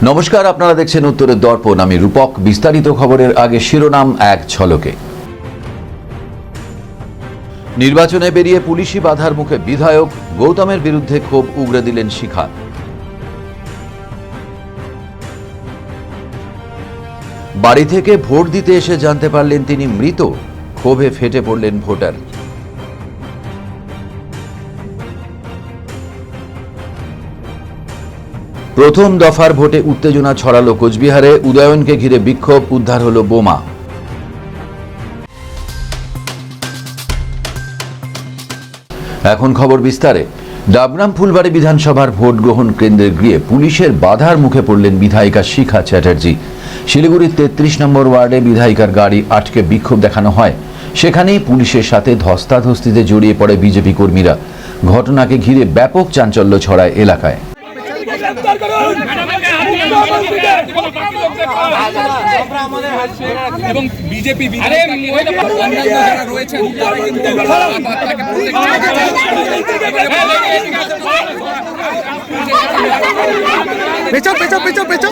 নমস্কার, আপনারা দেখছেন উত্তরের দর্পণ। আমি রূপক। বিস্তারিত খবরের আগে শিরোনাম এক ঝলকে। নির্বাচনে বেরিয়ে পুলিশি বাধার মুখে বিধায়ক, গৌতমের বিরুদ্ধে ক্ষোভ উগরে দিলেন শিখা। বাড়ি থেকে ভোট দিতে এসে জানতে পারলেন তিনি মৃত, ক্ষোভে ফেটে পড়লেন ভোটার। প্রথম দফার ভোটে উত্তেজনা ছড়ালো কোচবিহারে, উদয়নকে ঘিরে বিক্ষোভ, উদ্ধার হলো বোমা। এখন খবর বিস্তারে। ডাবগ্রাম ফুলবাড়ী বিধানসভার ভোট গ্রহণ কেন্দ্রে গিয়ে পুলিশের বাধার মুখে পড়লেন বিধায়িকা শিখা চ্যাটার্জি। শিলিগুড়ির 33 নম্বর ওয়ার্ডে বিধায়িকার গাড়ি আটকে বিক্ষোভ দেখানো হয়। সেখানেই পুলিশের সাথে ধস্তাধস্তিতে জড়িয়ে পড়ে বিজেপি কর্মীরা। ঘটনাকে ঘিরে ব্যাপক চাঞ্চল্য ছড়ায় এলাকায়। এবং বিজেপি পেছো পেছো পেছো পেছো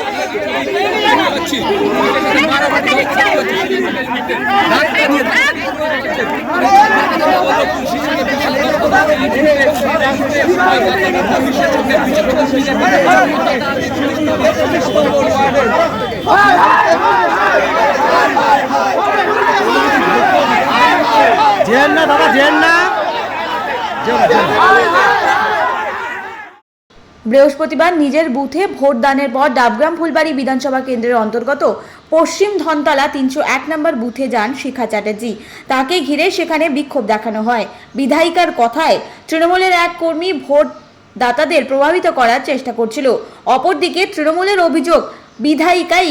জেন না বাবা, জেন না। বৃহস্পতিবার নিজের বুথে ভোটদানের পর ডাবগ্রাম ফুলবাড়ী বিধানসভা কেন্দ্রের অন্তর্গত পশ্চিম ধনতলা 301 নম্বর বুথে যান শিখা চ্যাটার্জি। তাকে ঘিরে সেখানে বিক্ষোভ দেখানো হয়। বিধায়িকার কথায় তৃণমূলের এক কর্মী ভোট দাতাদের প্রভাবিত করার চেষ্টা করছিল। অপরদিকে তৃণমূলের অভিযোগ বিধায়িকাই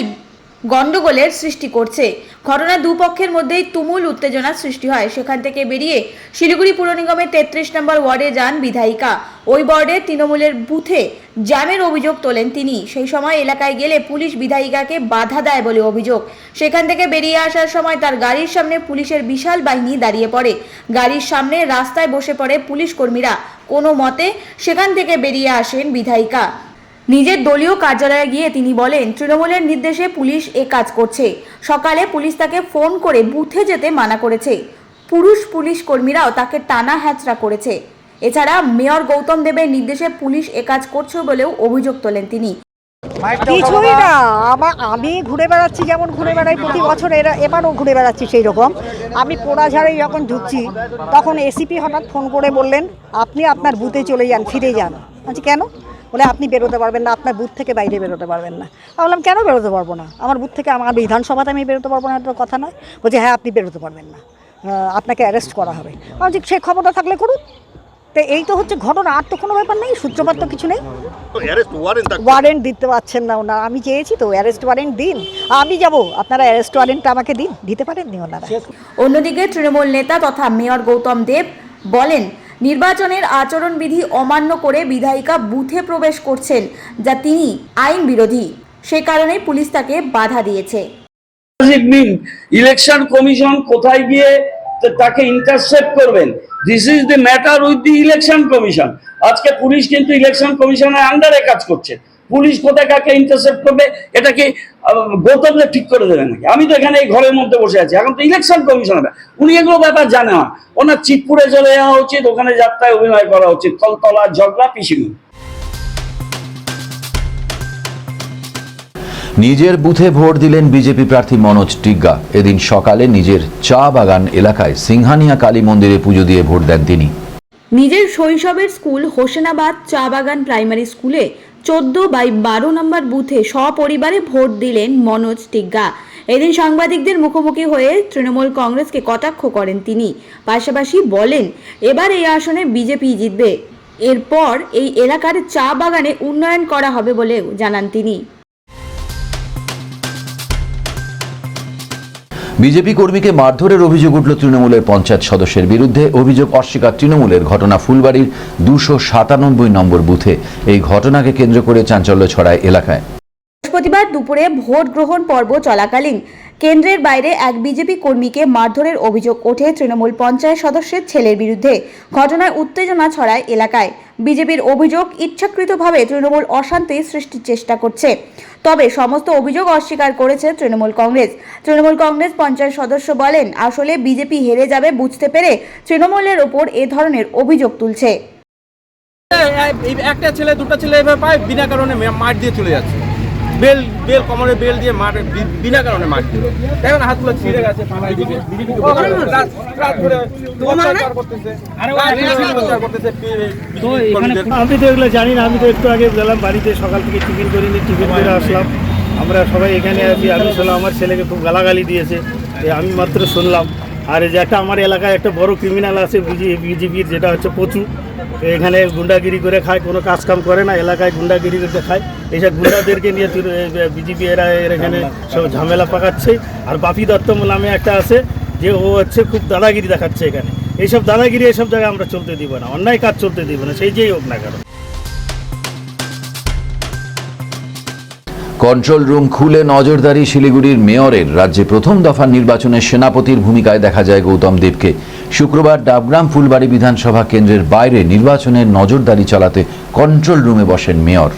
গন্ডগোলের সৃষ্টি করছে। ঘটনা দুপক্ষের মধ্যেই তুমুল উত্তেজনার সৃষ্টি হয়। সেখান থেকে বেরিয়ে শিলিগুড়ি পুর নিগমের 33 নম্বর ওয়ার্ডে যান বিধায়িকা। ওই ওয়ার্ডে তৃণমূলের বুথে জ্যামের অভিযোগ তোলেন তিনি। সেই সময় এলাকায় গেলে পুলিশ বিধায়িকাকে বাধা দেয় বলে অভিযোগ। সেখান থেকে বেরিয়ে আসার সময় তার গাড়ির সামনে পুলিশের বিশাল বাহিনী দাঁড়িয়ে পড়ে। গাড়ির সামনে রাস্তায় বসে পড়ে পুলিশ কর্মীরা। কোনো মতে সেখান থেকে বেরিয়ে আসেন বিধায়িকা। নিজের দলীয় কার্যালয়ে গিয়ে তিনি বলেন, তৃণমূলের নির্দেশে পুলিশ এ কাজ করছে। সকালে পুলিশ তাকে ফোন করে বুথে যেতে মানা করেছে। পুরুষ পুলিশ কর্মীরাও তাকে টানা হ্যাচড়া করেছে। এছাড়া মেয়র গৌতম দেবের নির্দেশে পুলিশ এ কাজ করছে বলেও অভিযোগ তোলেন তিনি। কিছুই না, আমি ঘুরে বেড়াচ্ছি যেমন ঘুরে বেড়াই প্রতি বছর, এবারও ঘুরে বেড়াচ্ছি সেই রকম। আমি পোড়াঝাড়ে যখন ঢুকছি তখন এসিপি হঠাৎ ফোন করে বললেন, আপনি আপনার বুথে চলে যান, ফিরে যান। আচ্ছা কেন? বলে আপনি বেরোতে পারবেন না, আপনার বুথ থেকে বাইরে বেরোতে পারবেন না। আমি বললাম কেন বেরোতে পারবো না? আমার বুথ থেকে আমার বিধানসভাতে আমি বেরোতে পারবো না, এটা কথা নয়। বলছে হ্যাঁ আপনি বেরোতে পারবেন না, আপনাকে অ্যারেস্ট করা হবে। আমি বলছি সে খবরটা থাকলে করুন। তো এই তো হচ্ছে ঘটনা, আর তো কোনো ব্যাপার নেই, সূত্রপাত তো কিছু নেই। ওয়ারেন্ট দিতে পারছেন না ওনারা। আমি চেয়েছি তো অ্যারেস্ট ওয়ারেন্ট দিন, আমি যাব, আপনারা অ্যারেস্ট ওয়ারেন্টটা আমাকে দিন। দিতে পারেননি ওনারা। অন্যদিকে তৃণমূল নেতা তথা মেয়র গৌতম দেব বলেন, নির্বাচনের আচরণবিধি অমান্য করে বিধায়িকা বুথে প্রবেশ করছেন, যা তিনি আইন বিরোধী। সে কারণে পুলিশ তাকে বাধা দিয়েছে। ইলেকশন কমিশন কোথায় গিয়ে তাকে ইন্টারসেপ্ট করবেন, this is the matter with the election commission. আজকে পুলিশ কিন্তু ইলেকশন কমিশনের আন্ডারে কাজ করছে। পুলিশ কোথায় কাকে ইন্টারসেপ্ট করবে এটা কি গৌতম দেব ঠিক করে দেবে নাকি? আমি তো এখানে এই ঘরের মধ্যে বসে আছি, এখন তো ইলেকশন কমিশন হবে, উনি এগুলো ব্যাপার জানে না। ওনার চিতপুরে চলে যাওয়া উচিত, ওখানে যাত্রায় অভিনয় করা উচিত। কলতলা ঝগড়া পিছিয়ে নিজের বুথে ভোট দিলেন বিজেপি প্রার্থী মনোজ টিগ্গা। এদিন সকালে নিজের চা বাগান এলাকায় সিংহানিয়া কালী মন্দিরে পুজো দিয়ে ভোট দেন তিনি। নিজের শৈশবের স্কুল হোসেনাবাদ চা বাগান প্রাইমারি স্কুলে 14/12 নম্বর বুথে সপরিবারে ভোট দিলেন মনোজ টিগ্গা। এদিন সাংবাদিকদের মুখোমুখি হয়ে তৃণমূল কংগ্রেসকে কটাক্ষ করেন তিনি। পাশাপাশি বলেন, এবার এই আসনে বিজেপি জিতবে। এরপর এই এলাকার চা বাগানে উন্নয়ন করা হবে বলে জানান তিনি। বিজেপি কর্মীকে মারধরের অভিযোগ উঠল তৃণমূলের পঞ্চায়েত সদস্যের বিরুদ্ধে। অভিযোগ অস্বীকার তৃণমূলের। ঘটনা ফুলবাড়ির 297 নম্বর বুথে। এই ঘটনাকে কেন্দ্র করে চাঞ্চল্য ছড়ায় এলাকায়। বৃহস্পতিবার দুপুরে ভোট গ্রহণ পর্ব চলাকালীন কেন্দ্রের বাইরে এক বিজেপি কর্মীকে মারধরের অভিযোগ ওঠে তৃণমূল পঞ্চায়েত সদস্যের ছেলের বিরুদ্ধে। ঘটনায় উত্তেজনা ছড়ায় এলাকায়। বিজেপির অভিযোগ, ইচ্ছাকৃতভাবে তৃণমূল অশান্তি সৃষ্টির চেষ্টা করছে। তবে সমস্ত অভিযোগ অস্বীকার করেছে তৃণমূল কংগ্রেস। তৃণমূল কংগ্রেস পঞ্চায়েত সদস্য বলেন, আসলে বিজেপি হেরে যাবে বুঝতে পেরে তৃণমূলের ওপর এ ধরনের অভিযোগ তুলছে। একটা ছেলে দুটো ছেলে এভাবে পায়, বিনা কারণে মার দিয়ে চলে যাচ্ছে। বেল কোমরে বেল দিয়ে মার, বিনা কারণে মার দিয়ে দেখুন হাতগুলো ছিঁড়ে গেছে। আমি তো এগুলো জানি না। আমি তো একটু আগে গেলাম বাড়িতে, সকাল থেকে টিফিন করিনি, টিফিন করে আসলাম। আমরা সবাই এখানে আছি। আমি শুনলাম আমার ছেলেকে খুব গালাগালি দিয়েছে, আমি মাত্র শুনলাম। আর এই যে একটা আমার এলাকায় একটা বড় ক্রিমিনাল আছে বিজেপির, যেটা হচ্ছে পচু, এখানে গুন্ডাগিরি করে খায়, কোনো কাজ কাম করে না, এলাকায় গুন্ডাগিরি করে খায়। এইসব গুন্ডাদেরকে নিয়ে বিজেপি এরা এখানে সব ঝামেলা পাকাচ্ছে। আর বাপি দত্ত নামে একটা আছে, যে ও হচ্ছে খুব দাদাগিরি দেখাচ্ছে এখানে। এইসব দাদাগিরি এসব জায়গায় আমরা চলতে দিব না, অন্যায় কাজ চলতে দিব না, সেই যেই হোক না কেন। কন্ট্রোল রুম খুলে নজরদারি শিলিগুড়ির মেয়রের। রাজ্যে প্রথম দফার নির্বাচনে সেনাপতির ভূমিকায় দেখা যায় গৌতম দেবকে। শুক্রবার ডাবগ্রাম ফুলবাড়ি বিধানসভা কেন্দ্রের বাইরে নির্বাচনের নজরদারি চালাতে কন্ট্রোল রুমে বসেন মেয়র।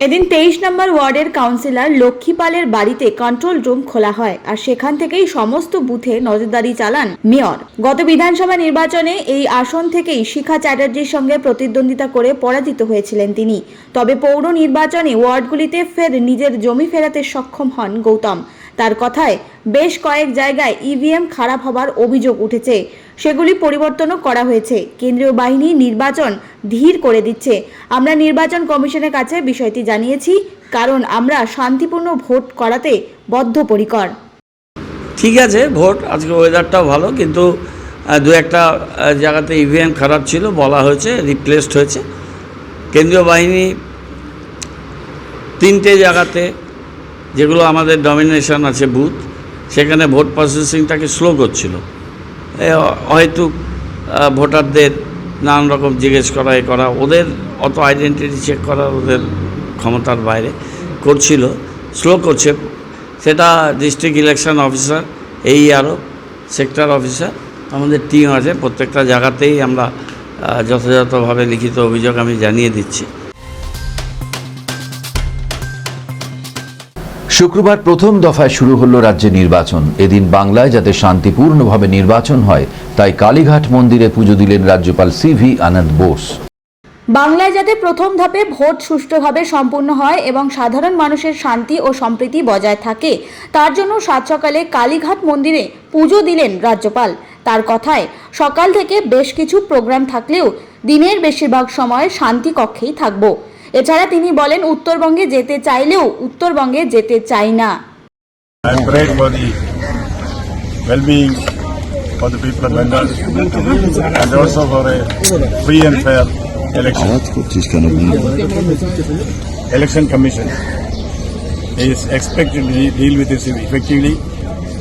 এদিন 23 নম্বর ওয়ার্ডের কাউন্সিলর লক্ষ্মী পালের বাড়িতে কন্ট্রোল রুম খোলা হয়, আর সেখান থেকেই সমস্ত বুথে নজরদারি চালান মেয়র। গত বিধানসভা নির্বাচনে এই আসন থেকেই শিখা চ্যাটার্জির সঙ্গে প্রতিদ্বন্দ্বিতা করে পরাজিত হয়েছিলেন তিনি। তবে পৌর নির্বাচনে ওয়ার্ডগুলিতে ফের নিজের জমি ফেরাতে সক্ষম হন গৌতম। তার কথায় বেশ কয়েক জায়গায় ইভিএম খারাপ হবার অভিযোগ উঠেছে, সেগুলি পরিবর্তনও করা হয়েছে। কেন্দ্রীয় বাহিনী নির্বাচন ধীর করে দিচ্ছে। আমরা নির্বাচন কমিশনের কাছে বিষয়টি জানিয়েছি, কারণ আমরা শান্তিপূর্ণ ভোট করাতে বদ্ধপরিকর। ঠিক আছে, ভোট আজকে ওয়েদারটাও ভালো, কিন্তু দু একটা জায়গাতে ইভিএম খারাপ ছিল, বলা হয়েছে, রিপ্লেসড হয়েছে। কেন্দ্রীয় বাহিনী 3টে জায়গাতে, যেগুলো আমাদের ডমিনেশন আছে বুথ, সেখানে ভোট প্রসেসিংটাকে স্লো করছিল। হয়তো ভোটারদের নানান রকম জিজ্ঞেস করা, এ করা, ওদের অত আইডেন্টিটি চেক করার ওদের ক্ষমতার বাইরে করছিল, স্লো করছে। সেটা ডিস্ট্রিক্ট ইলেকশন অফিসার, আরও সেক্টর অফিসার, আমাদের টিম আছে, প্রত্যেকটা জায়গাতেই আমরা যথাযথভাবে লিখিত অভিযোগ আমি জানিয়ে দিচ্ছি। শুক্রবার প্রথম দফায় শুরু হলো রাজ্যে নির্বাচন। এদিন বাংলায় যাতে শান্তিপূর্ণভাবে নির্বাচন হয়, তাই কালীঘাট মন্দিরে পুজো দিলেন রাজ্যপাল সিভি আনন্দ বোস। বাংলায় যাতে প্রথম ধাপে ভোট সুষ্ঠুভাবে সম্পূর্ণ হয় এবং সাধারণ মানুষের শান্তি ও সম্প্রীতি বজায় থাকে, তার জন্য সাত সকালে কালীঘাট মন্দিরে পুজো দিলেন রাজ্যপাল। তার কথায় সকাল থেকে বেশ কিছু প্রোগ্রাম থাকলেও দিনের বেশিরভাগ সময় শান্তি কক্ষেই থাকব। এছাড়া তিনি বলেন, উত্তরবঙ্গে যেতে চাইলেও উত্তরবঙ্গে যেতে চাই না। I prayed for the well-being for the people of Bengal and also for a free and fair election. Election Commission is expected to deal with this effectively.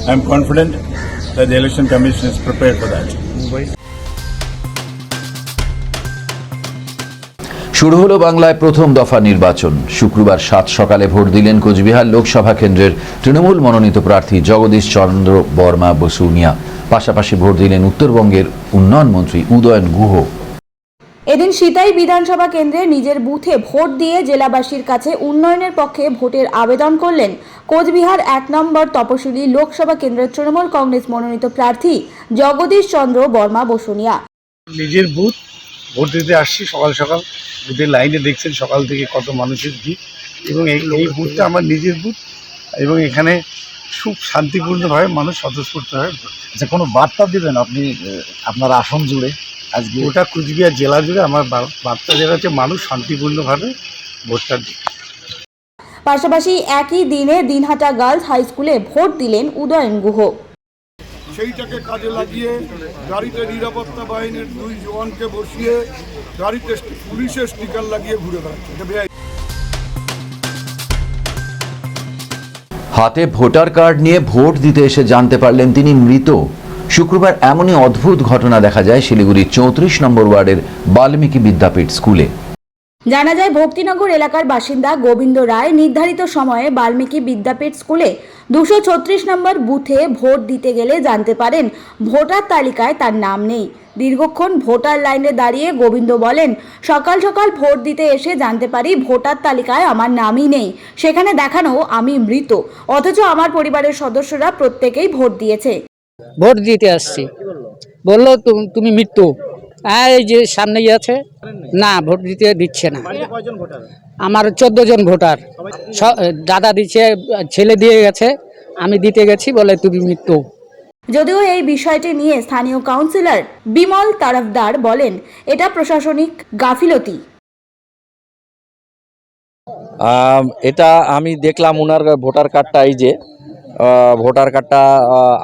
I am confident that the Election Commission is prepared for that. শুরু হলো বাংলায় প্রথম দফা নির্বাচন। শুক্রবার সাত সকালে vote দিলেন কোচবিহার লোকসভা কেন্দ্রের তৃণমূল মনোনীত প্রার্থী জগদীশ চন্দ্র বর্মা বসুনিয়া। পাশাপাশি ভোট দিলেন উত্তরবঙ্গের উন্নয়ন মন্ত্রী উদয়ন গুহ। এদিন সিতাই বিধানসভা কেন্দ্রে নিজের বুথে ভোট দিয়ে জেলাবাসীর কাছে উন্নয়নের পক্ষে ভোটের আবেদন করলেন কোচবিহার 1 নম্বর তপশিলি লোকসভা কেন্দ্রের তৃণমূল কংগ্রেস মনোনীত প্রার্থী জগদীশ চন্দ্র বর্মা বসুনিয়া। নিজের বুথ ভোট দিতে আসছি সকাল সকাল, বুথের লাইনে দেখছেন সকাল থেকে কত মানুষের ভিড়, এবং এই বুথটা আমার নিজের বুথ, এবং এখানে খুব শান্তিপূর্ণভাবে মানুষ স্বতঃস্ফূর্তভাবে ভোট। আচ্ছা, কোনো বার্তা দেবেন আপনি আপনার আসন জুড়ে? আজকে গোটা কুচবিহার জেলা জুড়ে আমার বার্তা যেটা হচ্ছে, মানুষ শান্তিপূর্ণভাবে ভোটটা দিবে। পাশাপাশি একই দিনে দিনহাটা গার্লস হাই স্কুলে ভোট দিলেন উদয়ন গুহ। সেইটাকে কাজে লাগিয়ে গাড়িতে নিরাপত্তা বাহিনীর 2 জওয়ানকে বসিয়ে গাড়িতে পুলিশের স্টিকার লাগিয়ে ঘুরে বেড়াচ্ছে। হাতে ভোটার কার্ড নিয়ে ভোট দিতে এসে জানতে পারলেন তিনি মৃত। শুক্রবার এমনই অদ্ভুত ঘটনা দেখা যায় শিলিগুড়ির 34 নম্বর ওয়ার্ডের বাল্মীকি বিদ্যাপীঠ স্কুলে। জানা যায় ভক্তিনগর এলাকার বাসিন্দা গোবিন্দ রায় নির্ধারিত সময়ে বাল্মীকি বিদ্যাপীঠ স্কুলে 236 নম্বর বুথে ভোট দিতে গেলে জানতে পারেন ভোটার তালিকায় তার নাম নেই। দীর্ঘক্ষণ ভোটার লাইনে দাঁড়িয়ে গোবিন্দ বলেন, সকাল সকাল ভোট দিতে এসে জানতে পারি ভোটার তালিকায় আমার নামই নেই। সেখানে দেখানো আমি মৃত, অথচ আমার পরিবারের সদস্যরা প্রত্যেকেই ভোট দিয়েছে। ভোট দিতে আসছি, বললো তুমি মৃত্যু। এই যে সামনে আছে না, ভোট দিতে দিচ্ছে না। আমার 14 জন ভোটার, দাদা দিচ্ছে, ছেলে দিয়ে গেছে, আমি দিতে গেছি, বলে তুমি মৃত্যু। যদিও এই বিষয়টি নিয়ে স্থানীয় কাউন্সিলর বিমল তারফদার বলেন, এটা প্রশাসনিক গাফিলতি। এটা আমি দেখলাম ওনার ভোটার কার্ডটা, এই যে ভোটার কার্ডটা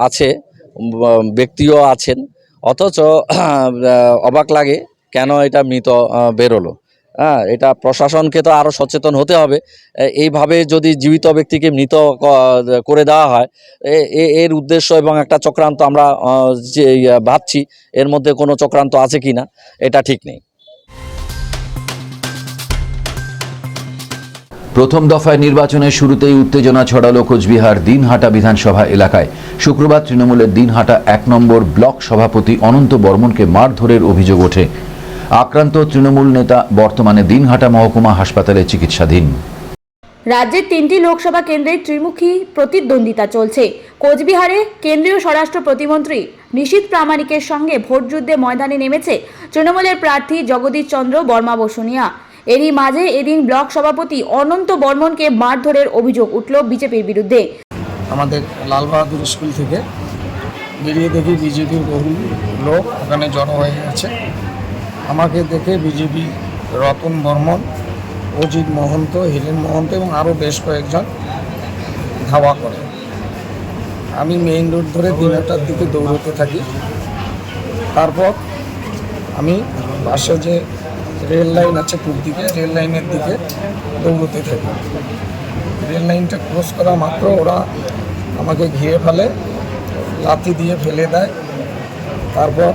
আছে, ব্যক্তিও আছেন, অথচ অবাক লাগে কেন এটা মৃত বেরোলো। হ্যাঁ, এটা প্রশাসনকে তো আরও সচেতন হতে হবে। এইভাবে যদি জীবিত ব্যক্তিকে মৃত করে দেওয়া হয়, এর উদ্দেশ্য এবং একটা চক্রান্ত আমরা যে ভাবছি, এর মধ্যে কোনো চক্রান্ত আছে কি না এটা ঠিক নেই। প্রথম দফায় নির্বাচনের শুরুতেই উত্তেজনা ছড়ালো কোচবিহার দিনহাটা বিধানসভা এলাকায়। শুক্রবার তৃণমূলের দিনহাটা 1 নম্বর ব্লক সভাপতি অনন্ত বর্মনকে মারধরের অভিযোগ ওঠে। আক্রান্ত তৃণমূল নেতা বর্তমানে দিনহাটা মহকুমা হাসপাতালে চিকিৎসাধীন। রাজ্যের 3টি লোকসভা কেন্দ্রে ত্রিমুখী প্রতিদ্বন্দ্বিতা চলছে। কোচবিহারে কেন্দ্রীয় স্বরাষ্ট্র প্রতিমন্ত্রী নিশীথ প্রামাণিকের সঙ্গে ভোটযুদ্ধে ময়দানে নেমেছে তৃণমূলের প্রার্থী জগদীশ চন্দ্র বর্মা বসুনিয়া। এরই মাঝে এদিন ব্লক সভাপতি অনন্ত বর্মনকে মারধরের অভিযোগ উঠল বিজেপির বিরুদ্ধে। আমাদের লাল বাহাদুর স্কুল থেকে বেরিয়ে দেখি বিজেপির বহু লোক ওখানে জড়ো হয়ে গেছে। আমাকে দেখে বিজেপি রতন বর্মন, অজিত মহন্ত, হিরেন মহন্ত এবং আরও বেশ কয়েকজন ধাওয়া করে। আমি মেইন রোড ধরে দিনহাটার দিকে দৌড়তে থাকি। তারপর আমি পাশে যে রেল লাইন আছে পূর্ব দিকে, রেল লাইনের দিকে দৌড়তে থাকি। রেল লাইনটা ক্রস করা মাত্র ওরা আমাকে ঘিরে ফেলে, লাথি দিয়ে ফেলে দেয়। তারপর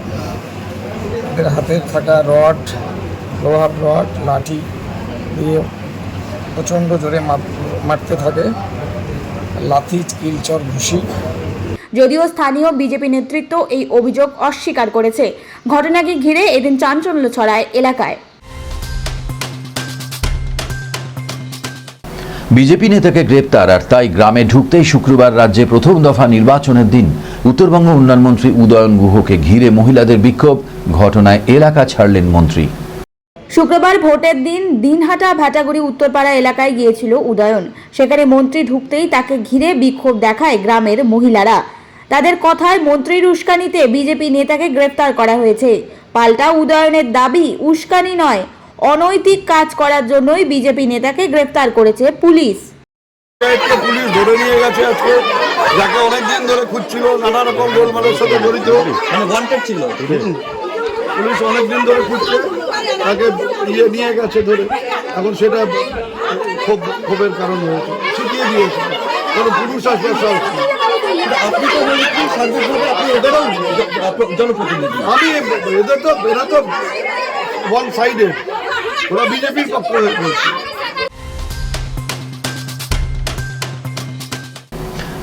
এদের হাতে থাকা রড, লোহার রড, লাঠি দিয়ে প্রচণ্ড জোরে মারতে থাকে, লাথি, কিলচর, ঘুষি। যদিও স্থানীয় বিজেপি নেতৃত্ব এই অভিযোগ অস্বীকার করেছে। ঘটনাকে ঘিরে এদিন চাঞ্চল্য ছড়ায় এলাকায়। বিজেপি নেতাকে গ্রেপ্তার আর তাই গ্রামে ঢুকতেই শুক্রবার রাজ্যে প্রথম দফা নির্বাচনের দিন উত্তরবঙ্গ উন্নয়নমন্ত্রী উদয়ন গুহকে ঘিরে মহিলাদের বিক্ষোভ। ঘটনায় এলাকা ছাড়লেন মন্ত্রী। শুক্রবার ভোটের দিন দিনহাটা ভ্যাটাগুড়ি উত্তরপাড়া এলাকায় গিয়েছিল উদয়ন। সেখানে মন্ত্রী ঢুকতেই তাকে ঘিরে বিক্ষোভ দেখায় গ্রামের মহিলারা। তাদের কথায় মন্ত্রীর উস্কানিতে বিজেপি নেতাকে গ্রেফতার করা হয়েছে। পাল্টা উদয়নের দাবি উস্কানি নয়, অনৈতিক কাজ করার জন্যই বিজেপি নেতাকে গ্রেফতার করেছে পুলিশ। পুলিশ ধরে নিয়ে গেছে আজকে, যাকে অনেকদিন ধরে খুঁজছিল, নানা রকম গোলমালের সাথে জড়িত ছিল। পুলিশ অনেকদিন ধরে খুঁজছে, তাকে নিয়ে গেছে ধরে। এখন সেটা ক্ষোভের কারণ হয়েছে, শিখিয়ে দিয়েছে, কোনো পুলিশ আসবে সব। আপনি তো জনপ্রতিনিধি, আমি এরা তো ওয়ান সাইডেড, ওরা বিজেপির পক্ষ হয়ে বলছে।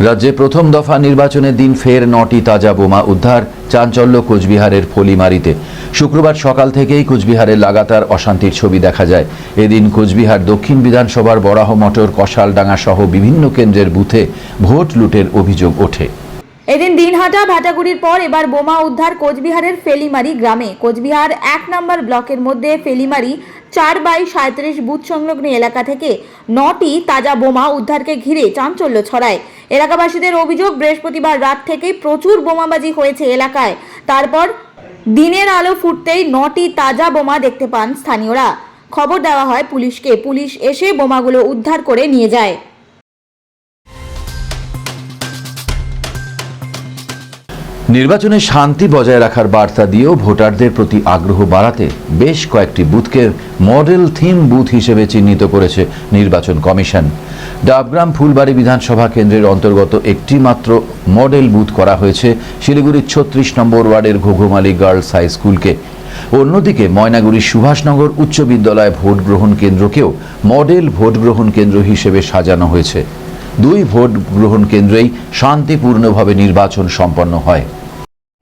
রাজ্যে প্রথম দফা নির্বাচনের দিন ফের 9টি তাজা বোমা উদ্ধার। চাঞ্চল্য কোচবিহারের ফলিমারিতে। শুক্রবার সকাল থেকেই কোচবিহারে লাগাতার অশান্তির ছবি দেখা যায়। এদিন কোচবিহার দক্ষিণ বিধানসভার বরাহ মটর, কষালডাঙ্গা সহ বিভিন্ন কেন্দ্রের বুথে ভোট লুটের অভিযোগ ওঠে। এদিন দিনহাটা ভ্যাটাগুড়ির পর এবার বোমা উদ্ধার কোচবিহারের ফেলিমারি গ্রামে। কোচবিহার 1 নম্বর ব্লকের মধ্যে ফেলিমারি 4/37 বুথ সংলগ্ন এলাকা থেকে 9টি তাজা বোমা উদ্ধারকে ঘিরে চাঞ্চল্য ছড়ায়। এলাকাবাসীদের অভিযোগ, বৃহস্পতিবার রাত থেকেই প্রচুর বোমাবাজি হয়েছে এলাকায়। তারপর দিনের আলো ফুটতেই 9টি তাজা বোমা দেখতে পান স্থানীয়রা। খবর দেওয়া হয় পুলিশকে। পুলিশ এসে বোমাগুলো উদ্ধার করে নিয়ে যায়। নির্বাচনে শান্তি বজায় রাখার বার্তা দিয়েও ভোটারদের প্রতি আগ্রহ বাড়াতে বেশ কয়েকটি বুথকে মডেল থিম বুথ হিসেবে চিহ্নিত করেছে নির্বাচন কমিশন। ডাবগ্রাম ফুলবাড়ি বিধানসভা কেন্দ্রের অন্তর্গত একটি মাত্র মডেল বুথ করা হয়েছে শিলিগুড়ির 36 নম্বর ওয়ার্ডের ঘুঘুমালি গার্লস হাই স্কুলকে। অন্যদিকে ময়নাগুড়ির সুভাষনগর উচ্চ বিদ্যালয় ভোট গ্রহণ কেন্দ্রকেও মডেল ভোট গ্রহণ কেন্দ্র হিসেবে সাজানো হয়েছে। 2 ভোট গ্রহণ কেন্দ্রেই শান্তিপূর্ণভাবে নির্বাচন সম্পন্ন হয়।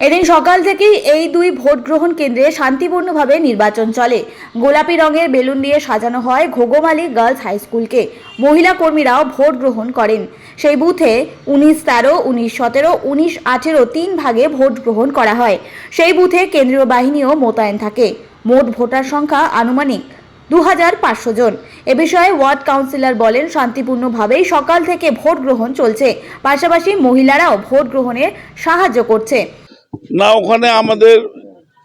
এদিন সকাল থেকেই এই 2 ভোট গ্রহণ কেন্দ্রে শান্তিপূর্ণভাবে নির্বাচন চলে। গোলাপি রঙের বেলুন দিয়ে সাজানো হয় ঘোগমালি গার্লস হাই স্কুলকে। মহিলা কর্মীরাও ভোট গ্রহণ করেন। সেই বুথে 19-13, 19-17, 19-18 3 ভাগে ভোট গ্রহণ করা হয়। সেই বুথে কেন্দ্রীয় বাহিনীও মোতায়েন থাকে। মোট ভোটার সংখ্যা আনুমানিক 2500 জন। এ বিষয়ে ওয়ার্ড কাউন্সিলর বলেন, শান্তিপূর্ণভাবেই সকাল থেকে ভোট গ্রহণ চলছে। পাশাপাশি মহিলারাও ভোট গ্রহণে সাহায্য করছে। না, ওখানে আমাদের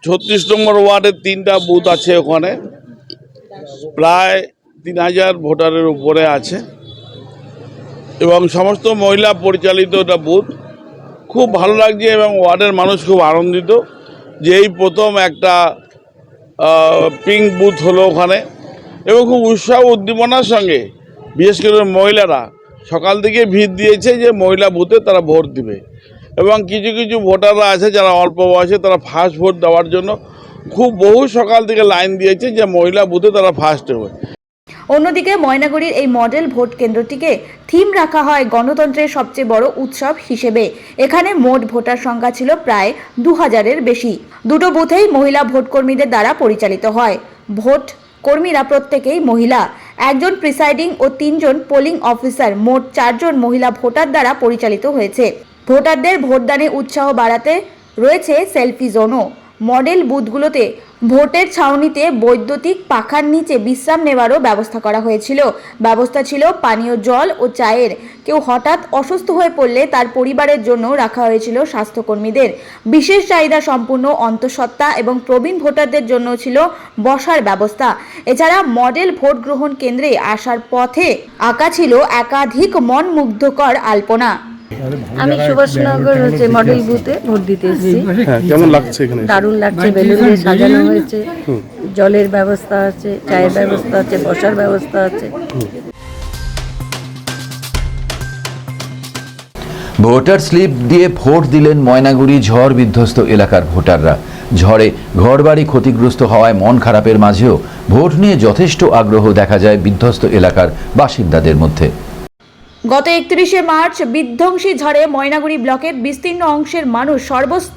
36 নম্বর ওয়ার্ডের 3টা বুথ আছে। ওখানে প্রায় 3000 ভোটারের উপরে আছে এবং সমস্ত মহিলা পরিচালিত এটা বুথ। খুব ভালো লাগছে এবং ওয়ার্ডের মানুষ খুব আনন্দিত যে এই প্রথম একটা পিঙ্ক বুথ হলো ওখানে, এবং খুব উৎসাহ উদ্দীপনার সঙ্গে বিশেষ করে মহিলারা সকাল থেকে ভিড় দিয়েছে যে মহিলা বুথে তারা ভোট দিবে। এবং কিছু কিছু ভোটাররা আছে যারা অল্প বয়সে, তারা ফার্স্ট ভোট দেওয়ার জন্য বহু সকাল থেকে লাইন দিয়েছে যে মহিলা বুথে তারা ফার্স্ট হবে। অন্যদিকে ময়নাগুড়ির এই মডেল ভোট কেন্দ্রটিকে থিম রাখা হয় গণতন্ত্রের সবচেয়ে বড় উৎসব হিসেবে। এখানে মোট ভোটার সংখ্যা ছিল প্রায় 2000-এর বেশি। 2টো বুথেই মহিলা ভোট কর্মীদের দ্বারা পরিচালিত হয়। ভোট কর্মীরা প্রত্যেকেই মহিলা। 1 জন প্রিসাইডিং ও 3 জন পোলিং অফিসার, মোট 4 জন মহিলা ভোটার দ্বারা পরিচালিত হয়েছে। ভোটারদের ভোটদানে উৎসাহ বাড়াতে রয়েছে সেলফি জোনও। মডেল বুথগুলোতে ভোটের ছাউনিতে বৈদ্যুতিক পাখার নিচে বিশ্রাম নেওয়ারও ব্যবস্থা করা হয়েছিল। ব্যবস্থা ছিল পানীয় জল ও চায়ের। কেউ হঠাৎ অসুস্থ হয়ে পড়লে তার পরিবারের জন্য রাখা হয়েছিল স্বাস্থ্যকর্মীদের। বিশেষ চাহিদা সম্পূর্ণ অন্তঃসত্ত্বা এবং প্রবীণ ভোটারদের জন্য ছিল বসার ব্যবস্থা। এছাড়া মডেল ভোট গ্রহণ কেন্দ্রে আসার পথে আঁকা ছিল একাধিক মন মুগ্ধকর আলপনা। আমি সুভাষনগর মডেল বুথে ভোট দিতে এসেছি। কেমন লাগছে এখানে? দারুণ লাগছে, বেলুন দিয়ে সাজানো হয়েছে, জলের ব্যবস্থা আছে, চায়ের ব্যবস্থা আছে, বসার ব্যবস্থা আছে। ভোটার স্লিপ দিয়ে ভোট দিলেন ময়নাগুড়ি ঝড় বিধ্বস্ত এলাকার ভোটাররা। ঝড়ে ঘরবাড়ি ক্ষতিগ্রস্ত হওয়ায় মন খারাপের মাঝেও ভোট নিয়ে যথেষ্ট আগ্রহ দেখা যায় বিধ্বস্ত এলাকার বাসিন্দাদের মধ্যে। গত 31শে মার্চ বিধ্বংসী ঝড়ে ময়নাগুড়ি ব্লকের বিস্তীর্ণ অংশের মানুষ সর্বস্ব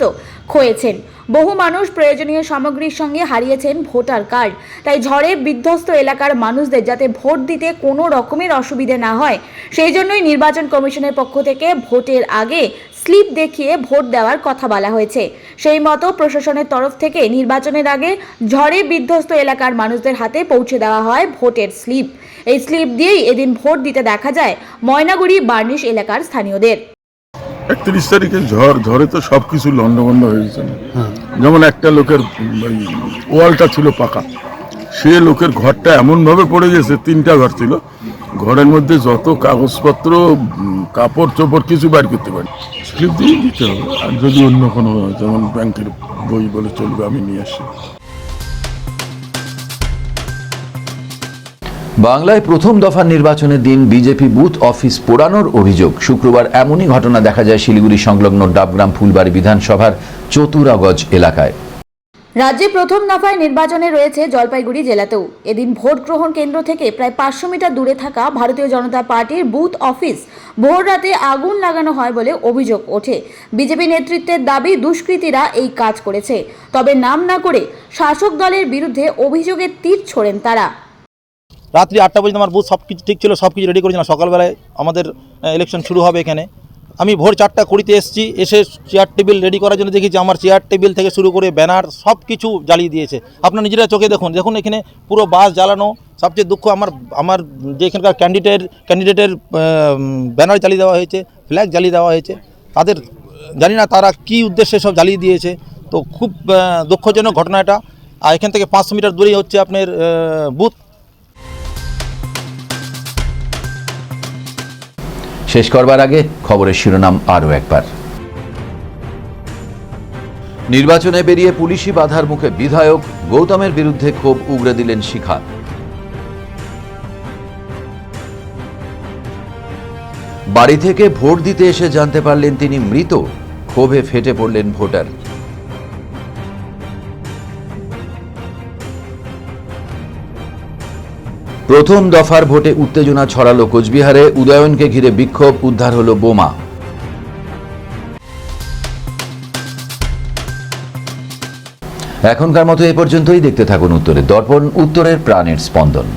খোয়েছেন। বহু মানুষ প্রয়োজনীয় সামগ্রীর সঙ্গে হারিয়েছেন ভোটার কার্ড। তাই ঝড়ে বিধ্বস্ত এলাকার মানুষদের যাতে ভোট দিতে কোনো রকমের অসুবিধে না হয়, সেই জন্যই নির্বাচন কমিশনের পক্ষ থেকে ভোটের আগে স্লিপ দেখিয়ে ভোট দেওয়ার কথা বলা হয়েছে। সেই মতো প্রশাসনের তরফ থেকে নির্বাচনের আগে ঝড়ে বিধ্বস্ত এলাকার মানুষদের হাতে পৌঁছে দেওয়া হয় ভোটের স্লিপ। এই স্লিপ দিয়েই এদিন ভোট দিতে দেখা যায় ময়নাগুড়ি বার্নিশ এলাকার স্থানীয়দের। 31 তারিখে ঝড়ে তো সবকিছু লন্ডভন্ড হয়ে গেছে। যেমন একটা লোকের ওয়ালটা ছিল পাকা, সে লোকের ঘরটা এমনভাবে পড়ে গেছে, 3টা ঘর ছিল, ঘরের মধ্যে যত কাগজপত্র কাপড় চোপড় কিছু বাইর করতে পারি। স্লিপ দিয়ে দিতে হবে। আর যদি অন্য কোনো যেমন ব্যাংকের বই বলে চলবে, আমি নিয়ে আসি। বাংলায় প্রথম দফার নির্বাচনের দিন বিজেপি বুথ অফিস পোড়ানোর অভিযোগ। শুক্রবার এমনই ঘটনা দেখা যায় শিলিগুড়ি সংলগ্ন ডাবগ্রাম ফুলবাড়ি বিধানসভার চতুরাগজ এলাকায়। রাজ্যে প্রথম দফায় নির্বাচনে রয়েছে জলপাইগুড়ি জেলাতেও। এদিন ভোট গ্রহণ কেন্দ্র থেকে প্রায় 500 মিটার দূরে থাকা ভারতীয় জনতা পার্টির বুথ অফিস ভোর রাতে আগুন লাগানো হয় বলে অভিযোগ ওঠে। বিজেপি নেতৃত্বের দাবি দুষ্কৃতীরা এই কাজ করেছে। তবে নাম না করে শাসক দলের বিরুদ্ধে অভিযোগের তীর ছোড়েন তারা। রাত্রি 8টা পর্যন্ত আমার বুথ সব কিছু ঠিক ছিল, সব কিছু রেডি করেছিলাম। সকালবেলায় আমাদের ইলেকশন শুরু হবে এখানে। আমি ভোর 4:20 এসেছি, এসে চেয়ার টেবিল রেডি করার জন্য দেখেছি আমার চেয়ার টেবিল থেকে শুরু করে ব্যানার সব কিছু জ্বালিয়ে দিয়েছে। আপনারা নিজেরা চোখে দেখুন এখানে পুরো বাস জ্বালানো। সবচেয়ে দুঃখ আমার যে এখানকার ক্যান্ডিডেটের ব্যানার জ্বালিয়ে দেওয়া হয়েছে, ফ্ল্যাগ জ্বালিয়ে দেওয়া হয়েছে। তাদের জানি না তারা কী উদ্দেশ্যে সব জ্বালিয়ে দিয়েছে। তো খুব দুঃখজনক ঘটনা এটা। আর এখান থেকে 500 মিটার দূরেই হচ্ছে আপনার বুথ। শেষ করবার আগে খবরের শিরোনাম আরও একবার। নির্বাচনে বেরিয়ে পুলিশি বাধার মুখে বিধায়ক, গৌতমের বিরুদ্ধে ক্ষোভ উগরে দিলেন শিখা। বাড়ি থেকে ভোট দিতে এসে জানতে পারলেন তিনি মৃত, ক্ষোভে ফেটে পড়লেন ভোটার। প্রথম দফার ভোটে উত্তেজনা ছড়ালো কোচবিহারে, উদয়নকে ঘিরে বিক্ষোভ, উদ্ধার হলো বোমা। এখনকার মতো এ পর্যন্তই। দেখতে থাকুন উত্তরের দর্পণ, উত্তরের প্রাণের স্পন্দন।